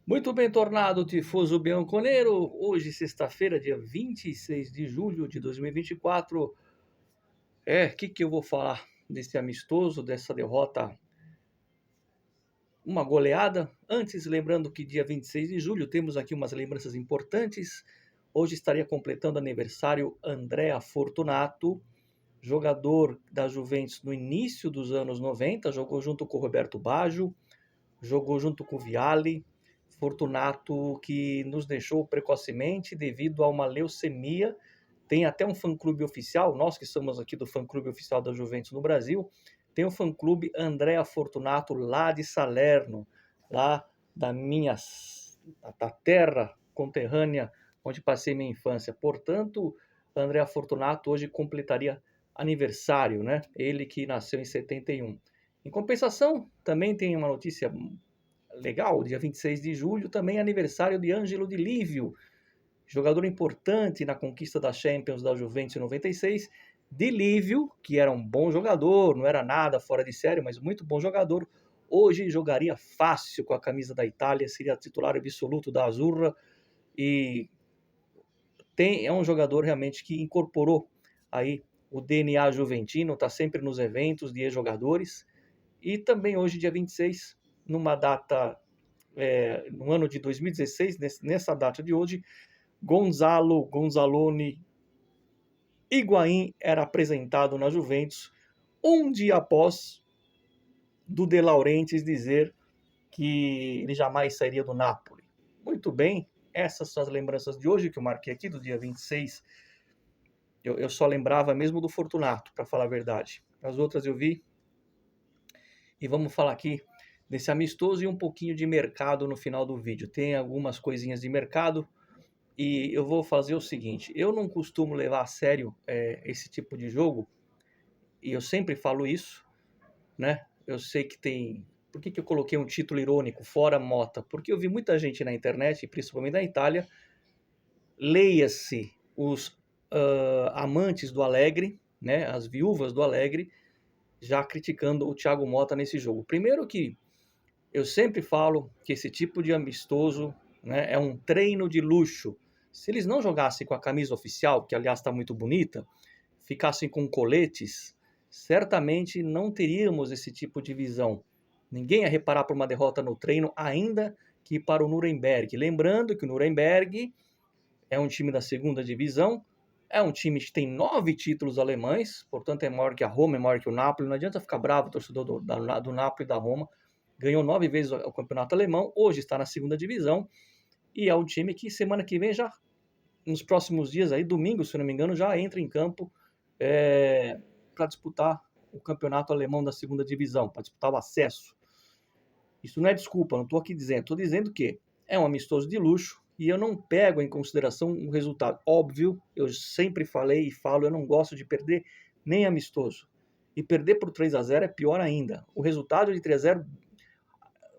Muito bem tornado, tifoso bianconeiro. Hoje, sexta-feira, dia 26 de julho de 2024. O que eu vou falar desse amistoso, dessa derrota, uma goleada? Antes, lembrando que dia 26 de julho temos aqui umas lembranças importantes. Hoje estaria completando aniversário Andrea Fortunato, jogador da Juventus no início dos anos 90, jogou junto com o Roberto Baggio, jogou junto com o Vialli. Fortunato que nos deixou precocemente devido a uma leucemia. Tem até um fã-clube oficial, nós que somos aqui do fã-clube oficial da Juventus no Brasil, tem o fã-clube Andrea Fortunato lá de Salerno, lá da terra conterrânea onde passei minha infância. Portanto, Andrea Fortunato hoje completaria aniversário, né? Ele que nasceu em 71. Em compensação, também tem uma notícia legal, dia 26 de julho, também é aniversário de Ângelo Di Livio, jogador importante na conquista da Champions da Juventus em 96. Di Livio, que era um bom jogador, não era nada fora de série, mas muito bom jogador, hoje jogaria fácil com a camisa da Itália, seria titular absoluto da Azzurra e é um jogador realmente que incorporou aí o DNA juventino, está sempre nos eventos de ex-jogadores. E também hoje, dia 26, numa data no ano de 2016, nessa data de hoje, Gonzalone Higuaín era apresentado na Juventus um dia após do De Laurentiis dizer que ele jamais sairia do Napoli. Muito bem, essas são as lembranças de hoje que eu marquei aqui, do dia 26. Eu só lembrava mesmo do Fortunato, para falar a verdade. As outras eu vi. E vamos falar aqui desse amistoso e um pouquinho de mercado no final do vídeo. Tem algumas coisinhas de mercado. E eu vou fazer o seguinte, eu não costumo levar a sério esse tipo de jogo, e eu sempre falo isso, né? Eu sei que tem... Por que eu coloquei um título irônico, fora Mota? Porque eu vi muita gente na internet, principalmente na Itália, leia-se os amantes do Alegre, né? As viúvas do Alegre, já criticando o Thiago Mota nesse jogo. Primeiro que eu sempre falo que esse tipo de amistoso, né, é um treino de luxo. Se eles não jogassem com a camisa oficial, que aliás está muito bonita, ficassem com coletes, certamente não teríamos esse tipo de visão. Ninguém ia reparar por uma derrota no treino, ainda que para o Nuremberg. Lembrando que o Nuremberg é um time da segunda divisão, é um time que tem 9 títulos alemães, portanto é maior que a Roma, é maior que o Napoli. Não adianta ficar bravo, torcedor do Napoli e da Roma. Ganhou 9 vezes o campeonato alemão, hoje está na segunda divisão, e é um time que semana que vem já, nos próximos dias, aí, domingo, se não me engano, já entra em campo para disputar o campeonato alemão da segunda divisão, para disputar o acesso. Isso não é desculpa, não estou aqui dizendo, estou dizendo que é um amistoso de luxo e eu não pego em consideração o resultado. Óbvio, eu sempre falei e falo, eu não gosto de perder nem amistoso. E perder por 3-0 é pior ainda. O resultado de 3-0,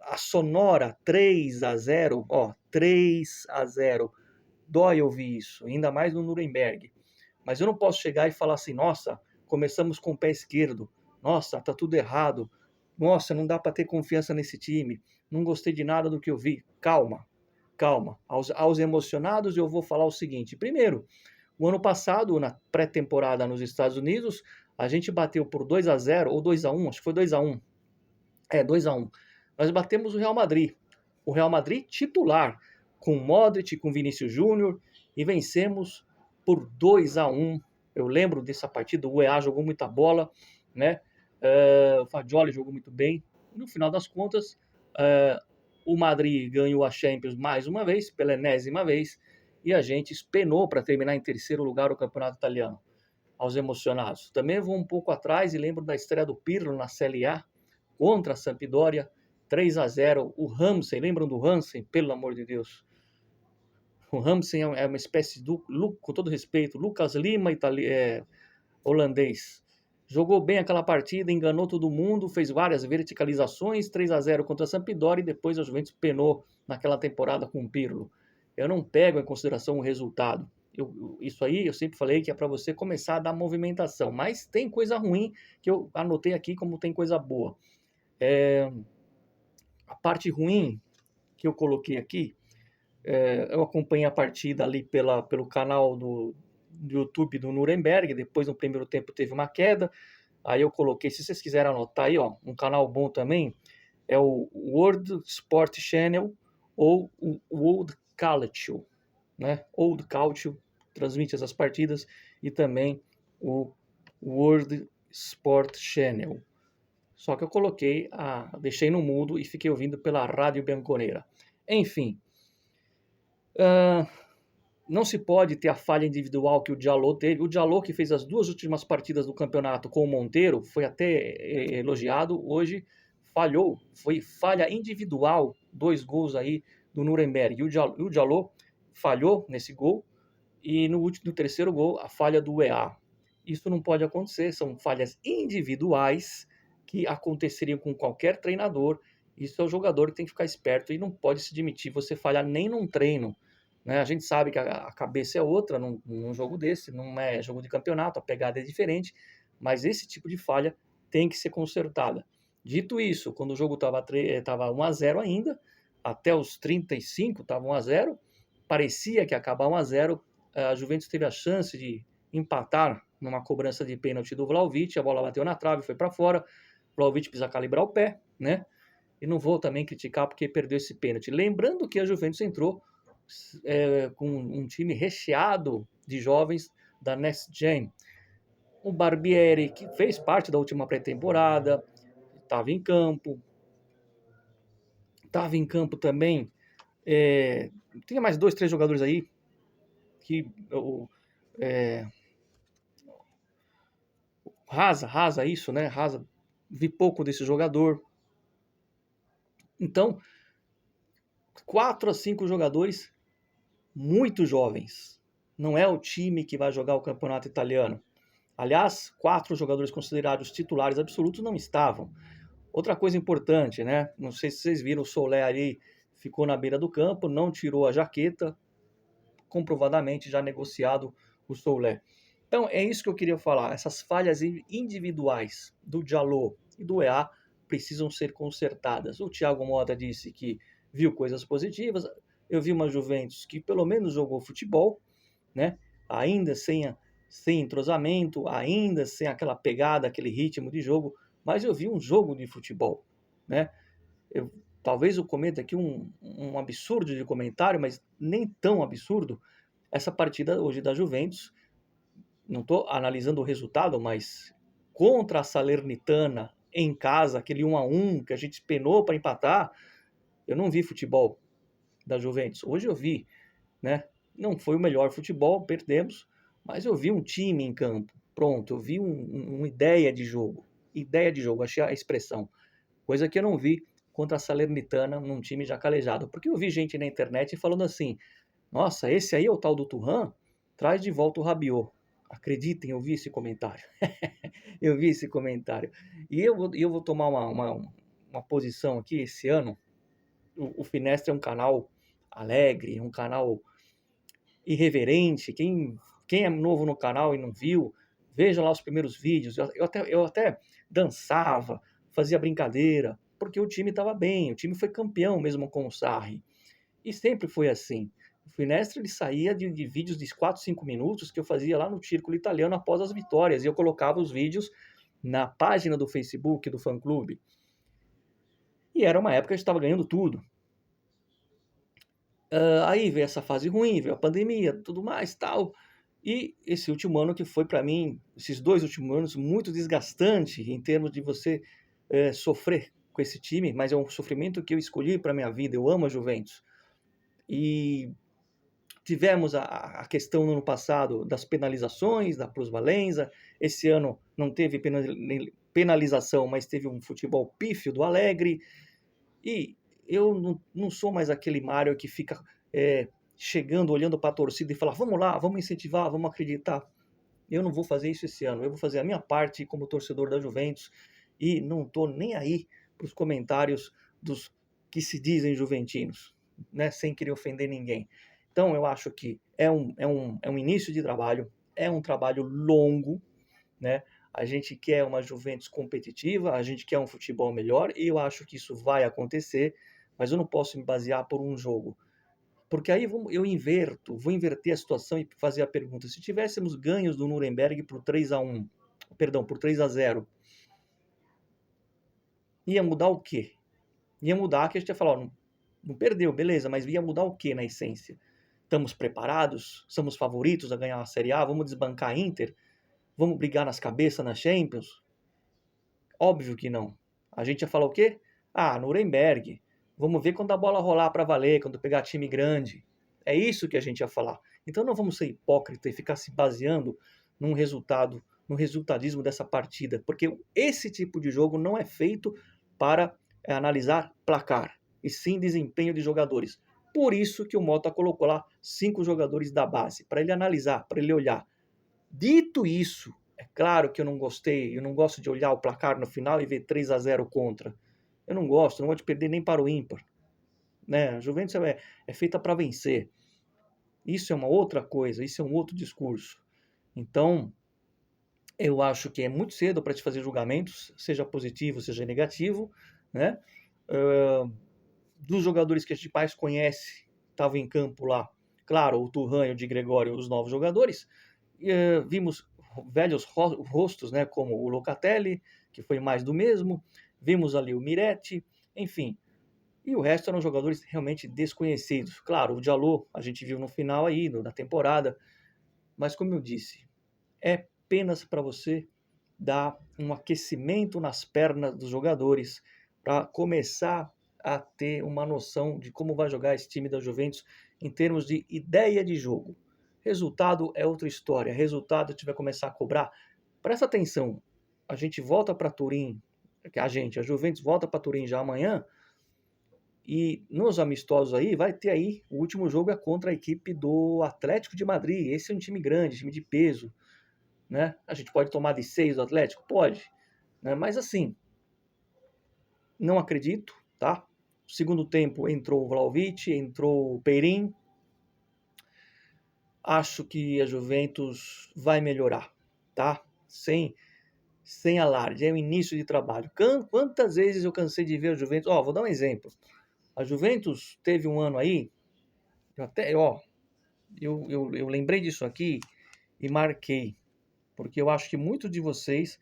a sonora 3-0, 3-0, dói ouvir isso, ainda mais no Nuremberg. Mas eu não posso chegar e falar assim, nossa, começamos com o pé esquerdo, nossa, tá tudo errado, nossa, não dá para ter confiança nesse time, não gostei de nada do que eu vi. Calma, calma. Aos emocionados eu vou falar o seguinte, primeiro, o ano passado, na pré-temporada nos Estados Unidos, a gente bateu por 2-0 ou 2-1, acho que foi 2-1. 2-1. Nós batemos o Real Madrid. O Real Madrid titular, com Modric, com Vinícius Júnior, e vencemos por 2-1. Eu lembro dessa partida, o EA jogou muita bola, né? O Fagioli jogou muito bem. No final das contas, o Madrid ganhou a Champions mais uma vez, pela enésima vez, e a gente espenou para terminar em terceiro lugar o campeonato italiano. Aos emocionados. Também vou um pouco atrás e lembro da estreia do Pirlo na Série A, contra a Sampdoria, 3-0. O Ramsey, lembram do Ramsey? Pelo amor de Deus. O Ramsey é uma espécie do, com todo respeito, Lucas Lima, holandês. Jogou bem aquela partida, enganou todo mundo, fez várias verticalizações, 3-0 contra a Sampdoria, e depois a Juventus penou naquela temporada com o Pirlo. Eu não pego em consideração o resultado. Isso aí eu sempre falei que é para você começar a dar movimentação, mas tem coisa ruim que eu anotei aqui como tem coisa boa. A parte ruim que eu coloquei aqui, eu acompanhei a partida ali pelo canal do YouTube do Nuremberg, depois no primeiro tempo teve uma queda, aí eu coloquei, se vocês quiserem anotar aí, ó, um canal bom também, é o World Sport Channel ou o World Calcio, né? World Calcio transmite essas partidas e também o World Sport Channel. Só que eu deixei no mudo e fiquei ouvindo pela Rádio Bianconera. Enfim, não se pode ter a falha individual que o Diallo teve. O Diallo, que fez as 2 últimas partidas do campeonato com o Monteiro, foi até elogiado, hoje falhou. Foi falha individual, 2 gols aí do Nuremberg. E o Diallo falhou nesse gol e no terceiro gol, a falha do EA. Isso não pode acontecer, são falhas individuais que aconteceriam com qualquer treinador. Isso é o jogador que tem que ficar esperto e não pode se admitir você falhar nem num treino, né? A gente sabe que a cabeça é outra num jogo desse, não é jogo de campeonato, a pegada é diferente, mas esse tipo de falha tem que ser consertada. Dito isso, quando o jogo estava 1-0 ainda, até os 35 estava 1-0, parecia que ia acabar 1-0, a Juventus teve a chance de empatar numa cobrança de pênalti do Vlahovic, a bola bateu na trave, foi para fora, o Vlahovic precisa calibrar o pé, né? E não vou também criticar porque perdeu esse pênalti. Lembrando que a Juventus entrou com um time recheado de jovens da Next Gen. O Barbieri, que fez parte da última pré-temporada, estava em campo. Estava em campo também. Tinha mais 2, 3 jogadores aí que Rasa isso, né? Rasa, vi pouco desse jogador. Então, 4 a 5 jogadores muito jovens. Não é o time que vai jogar o campeonato italiano. Aliás, 4 jogadores considerados titulares absolutos não estavam. Outra coisa importante, né? Não sei se vocês viram, o Solé ali ficou na beira do campo, não tirou a jaqueta, comprovadamente já negociado o Solé. Então, é isso que eu queria falar. Essas falhas individuais do Diallo e do EA precisam ser consertadas. O Thiago Motta disse que viu coisas positivas. Eu vi uma Juventus que pelo menos jogou futebol, né? Ainda sem entrosamento, ainda sem aquela pegada, aquele ritmo de jogo, mas eu vi um jogo de futebol, né? Talvez eu cometa aqui um absurdo de comentário, mas nem tão absurdo. Essa partida hoje da Juventus, não estou analisando o resultado, mas contra a Salernitana em casa, aquele 1-1 que a gente penou para empatar, eu não vi futebol da Juventus. Hoje eu vi, né? Não foi o melhor futebol, perdemos, mas eu vi um time em campo. Pronto, eu vi uma ideia de jogo. Ideia de jogo, achei a expressão. Coisa que eu não vi contra a Salernitana num time já calejado. Porque eu vi gente na internet falando assim: nossa, esse aí é o tal do Thuram? Traz de volta o Rabiot. Acreditem, eu vi esse comentário. Eu vi esse comentário. E eu vou tomar uma posição aqui esse ano. O Finestra é um canal alegre, um canal irreverente. Quem é novo no canal e não viu, veja lá os primeiros vídeos. Eu até dançava, fazia brincadeira, porque o time estava bem, o time foi campeão mesmo com o Sarri. E sempre foi assim. O Finestra ele saía de vídeos de 4, 5 minutos que eu fazia lá no Círculo Italiano após as vitórias. E eu colocava os vídeos na página do Facebook do fã-clube. E era uma época que a gente estava ganhando tudo. Aí veio essa fase ruim, veio a pandemia, tudo mais, tal. E esse último ano que foi para mim, esses 2 últimos anos, muito desgastante em termos de você sofrer com esse time, mas é um sofrimento que eu escolhi para minha vida. Eu amo a Juventus. E tivemos a questão no ano passado das penalizações, da plusvalenza. Esse ano não teve penalização, mas teve um futebol pífio do Alegre. E eu não sou mais aquele Mário que fica chegando, olhando para a torcida e falar: vamos lá, vamos incentivar, vamos acreditar. Eu não vou fazer isso esse ano. Eu vou fazer a minha parte como torcedor da Juventus e não estou nem aí para os comentários dos que se dizem juventinos, né, sem querer ofender ninguém. Então eu acho que é um início de trabalho, é um trabalho longo, né? A gente quer uma Juventus competitiva, a gente quer um futebol melhor e eu acho que isso vai acontecer, mas eu não posso me basear por um jogo. Porque aí vou inverter a situação e fazer a pergunta. Se tivéssemos ganhos do Nuremberg por 3-1, perdão, por 3-0, ia mudar o quê? Ia mudar que a gente ia falar, ó, não perdeu, beleza, mas ia mudar o quê na essência? Estamos preparados? Somos favoritos a ganhar a Série A? Vamos desbancar a Inter? Vamos brigar nas cabeças na Champions? Óbvio que não. A gente ia falar o quê? Ah, Nuremberg. Vamos ver quando a bola rolar para valer, quando pegar time grande. É isso que a gente ia falar. Então não vamos ser hipócrita e ficar se baseando num resultado, no resultadismo dessa partida, porque esse tipo de jogo não é feito para analisar placar, e sim desempenho de jogadores. Por isso que o Mota colocou lá 5 jogadores da base, para ele analisar, para ele olhar. Dito isso, é claro que eu não gostei, eu não gosto de olhar o placar no final e ver 3-0 contra. Eu não gosto de perder nem para o ímpar. Né? A Juventus é feita para vencer. Isso é uma outra coisa, isso é um outro discurso. Então, eu acho que é muito cedo para te fazer julgamentos, seja positivo, seja negativo, né? Dos jogadores que a gente mais conhece, estavam em campo lá, claro, o Turhan e o Di Gregório, os novos jogadores, vimos velhos rostos, né, como o Locatelli, que foi mais do mesmo, vimos ali o Miretti, enfim, e o resto eram jogadores realmente desconhecidos. Claro, o Diallo a gente viu no final aí, da temporada, mas como eu disse, é apenas para você dar um aquecimento nas pernas dos jogadores, para começar a ter uma noção de como vai jogar esse time da Juventus em termos de ideia de jogo. Resultado é outra história. Resultado a gente vai começar a cobrar. Presta atenção, a gente volta para Turim, a Juventus volta para Turim já amanhã, e nos amistosos aí, vai ter aí, o último jogo é contra a equipe do Atlético de Madrid. Esse é um time grande, time de peso, né? A gente pode tomar de 6 do Atlético? Pode, né? Mas assim, não acredito, tá? Segundo tempo entrou o Vlahovic, entrou o Perin. Acho que a Juventus vai melhorar, tá? Sem alarde, é o início de trabalho. Quantas vezes eu cansei de ver a Juventus? Ó, vou dar um exemplo. A Juventus teve um ano aí, eu lembrei disso aqui e marquei, porque eu acho que muitos de vocês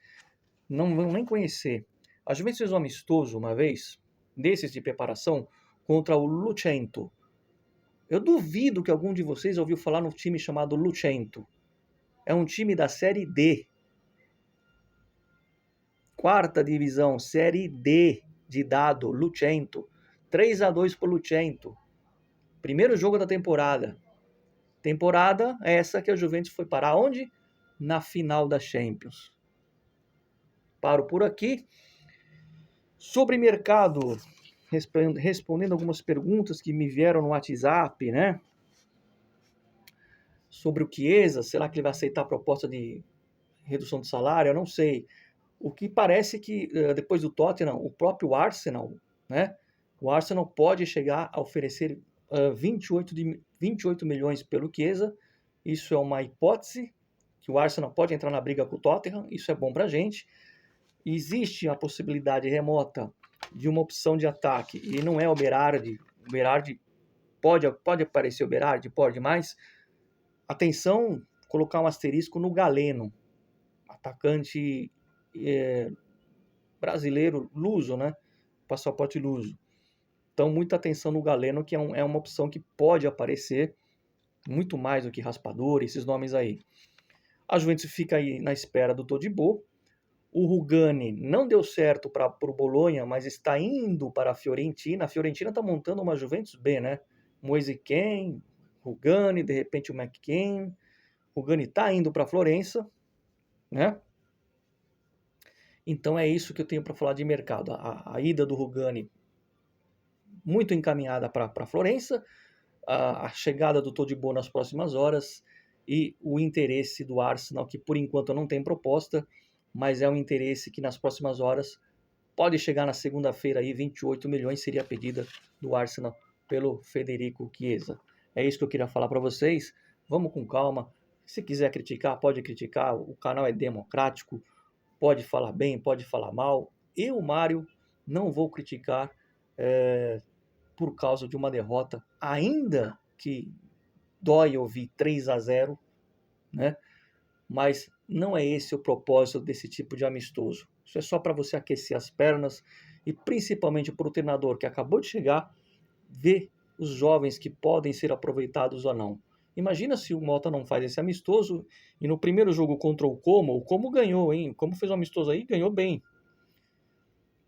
não vão nem conhecer. A Juventus fez um amistoso uma vez, desses de preparação, contra o Lucento. Eu duvido que algum de vocês ouviu falar no time chamado Lucento. É um time da Série D. Quarta divisão, Série D de dado, Lucento. 3-2 para o Lucento. Primeiro jogo da temporada. Temporada essa que a Juventus foi parar onde? Na final da Champions. Paro por aqui. Sobre mercado, respondendo algumas perguntas que me vieram no WhatsApp, né? Sobre o Chiesa, será que ele vai aceitar a proposta de redução de salário? Eu não sei. O que parece que depois do Tottenham, o próprio Arsenal, né? O Arsenal pode chegar a oferecer 28 milhões pelo Chiesa. Isso é uma hipótese, que o Arsenal pode entrar na briga com o Tottenham, isso é bom pra gente. Existe a possibilidade remota de uma opção de ataque, e não é o Berardi. O Berardi pode aparecer o Berardi, pode, mas atenção, colocar um asterisco no Galeno, atacante brasileiro, luso, né? Passaporte luso. Então, muita atenção no Galeno, que é uma opção que pode aparecer muito mais do que Raspador, esses nomes aí. A Juventus fica aí na espera do Todibo. O Rugani não deu certo para o Bolonha, mas está indo para a Fiorentina. A Fiorentina está montando uma Juventus B, né? Moise Kean, Rugani, de repente o McKean. O Rugani está indo para a Florença, né? Então é isso que eu tenho para falar de mercado. A ida do Rugani muito encaminhada para a Florença, a chegada do Todibo nas próximas horas e o interesse do Arsenal, que por enquanto não tem proposta, mas é um interesse que nas próximas horas pode chegar na segunda-feira aí, 28 milhões seria a pedida do Arsenal pelo Federico Chiesa. É isso que eu queria falar para vocês. Vamos com calma. Se quiser criticar, pode criticar. O canal é democrático. Pode falar bem, pode falar mal. Eu, Mário, não vou criticar por causa de uma derrota, ainda que dói ouvir 3-0, né? Mas não é esse o propósito desse tipo de amistoso. Isso é só para você aquecer as pernas e principalmente para o treinador que acabou de chegar, ver os jovens que podem ser aproveitados ou não. Imagina se o Mota não faz esse amistoso e no primeiro jogo contra o Como ganhou, hein? O Como fez um amistoso aí, ganhou bem.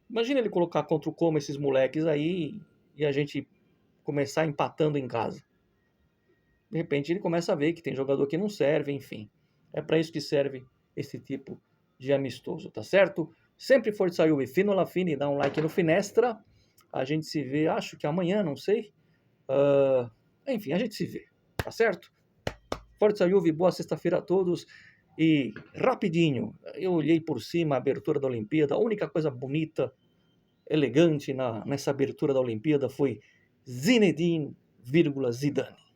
Imagina ele colocar contra o Como esses moleques aí e a gente começar empatando em casa. De repente ele começa a ver que tem jogador que não serve, enfim. É para isso que serve esse tipo de amistoso, tá certo? Sempre Forza Juve, fino alla fine, dá um like no Finestra. A gente se vê, acho que amanhã, não sei. Enfim, a gente se vê, tá certo? Forza Juve, boa sexta-feira a todos. E rapidinho, eu olhei por cima a abertura da Olimpíada, a única coisa bonita, elegante nessa abertura da Olimpíada foi Zinedine, Zidane.